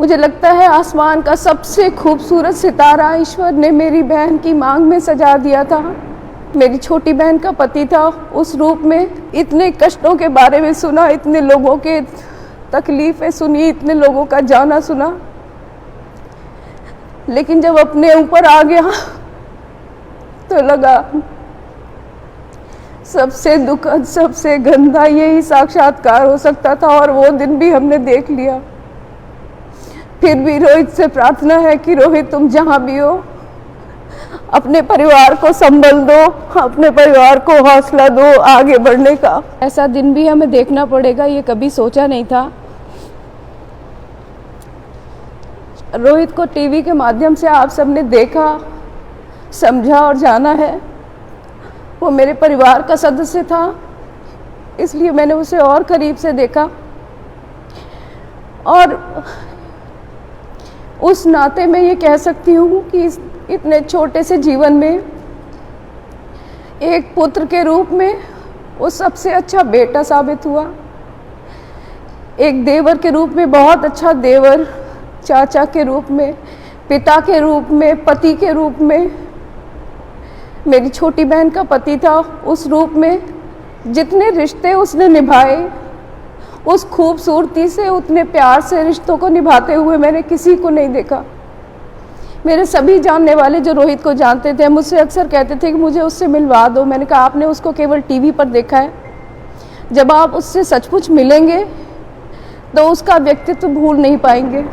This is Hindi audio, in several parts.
मुझे लगता है आसमान का सबसे खूबसूरत सितारा ईश्वर ने मेरी बहन की मांग में सजा दिया था। मेरी छोटी बहन का पति था, उस रूप में इतने कष्टों के बारे में सुना, इतने लोगों के तकलीफें सुनी, इतने लोगों का जाना सुना, लेकिन जब अपने ऊपर आ गया तो लगा सबसे दुखद, सबसे गंदा यही साक्षात्कार हो सकता था, और वो दिन भी हमने देख लिया। फिर भी रोहित से प्रार्थना है कि रोहित, तुम जहाँ भी हो अपने परिवार को संभल दो, अपने परिवार को हौसला दो आगे बढ़ने का। ऐसा दिन भी हमें देखना पड़ेगा, ये कभी सोचा नहीं था। रोहित को टीवी के माध्यम से आप सबने देखा, समझा और जाना है। वो मेरे परिवार का सदस्य था, इसलिए मैंने उसे और करीब से देखा, और उस नाते मैं ये कह सकती हूँ कि इतने छोटे से जीवन में एक पुत्र के रूप में वो सबसे अच्छा बेटा साबित हुआ। एक देवर के रूप में बहुत अच्छा देवर, चाचा के रूप में, पिता के रूप में, पति के रूप में। मेरी छोटी बहन का पति था, उस रूप में जितने रिश्ते उसने निभाए, उस खूबसूरती से, उतने प्यार से रिश्तों को निभाते हुए मैंने किसी को नहीं देखा। मेरे सभी जानने वाले जो रोहित को जानते थे मुझसे अक्सर कहते थे कि मुझे उससे मिलवा दो। मैंने कहा आपने उसको केवल टीवी पर देखा है, जब आप उससे सचमुच मिलेंगे तो उसका व्यक्तित्व भूल नहीं पाएंगे।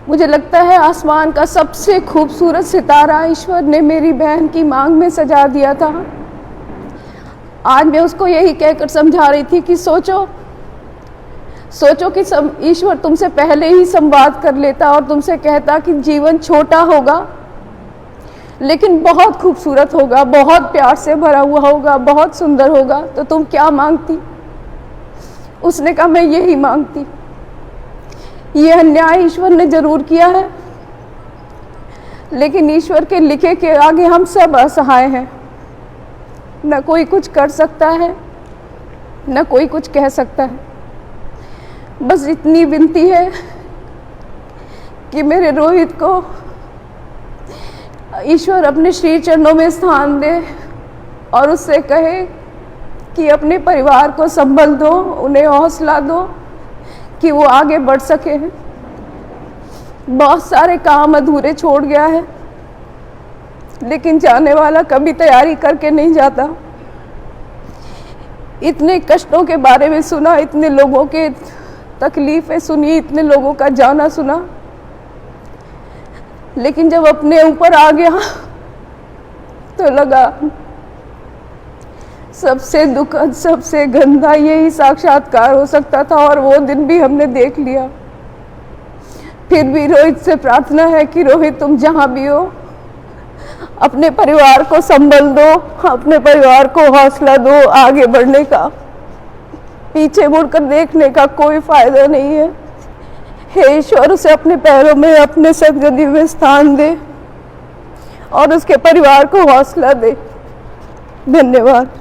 मुझे लगता है आसमान का सबसे खूबसूरत सितारा ईश्वर ने मेरी बहन की मांग में सजा दिया था। आज मैं उसको यही कहकर समझा रही थी कि सोचो कि ईश्वर तुमसे पहले ही संवाद कर लेता और तुमसे कहता कि जीवन छोटा होगा लेकिन बहुत खूबसूरत होगा, बहुत प्यार से भरा हुआ होगा, बहुत सुंदर होगा, तो तुम क्या मांगती? उसने कहा मैं यही मांगती। ये अन्याय ईश्वर ने जरूर किया है, लेकिन ईश्वर के लिखे के आगे हम सब असहाय हैं। न कोई कुछ कर सकता है, न कोई कुछ कह सकता है। बस इतनी विनती है कि मेरे रोहित को ईश्वर अपने श्री चरणों में स्थान दे और उससे कहे कि अपने परिवार को संभल दो, उन्हें हौसला दो कि वो आगे बढ़ सके। बहुत सारे काम अधूरे छोड़ गया है, लेकिन जाने वाला कभी तैयारी करके नहीं जाता। इतने कष्टों के बारे में सुना, इतने लोगों के तकलीफें सुनी, इतने लोगों का जाना सुना, लेकिन जब अपने ऊपर आ गया तो लगा सबसे दुखद, सबसे गंदा यही साक्षात्कार हो सकता था, और वो दिन भी हमने देख लिया। फिर भी रोहित से प्रार्थना है कि रोहित, तुम जहाँ भी हो अपने परिवार को संभल दो, अपने परिवार को हौसला दो आगे बढ़ने का। पीछे मुड़कर देखने का कोई फायदा नहीं है। हे ईश्वर, उसे अपने पैरों में, अपने सदगदी में स्थान दे और उसके परिवार को हौसला दे। धन्यवाद।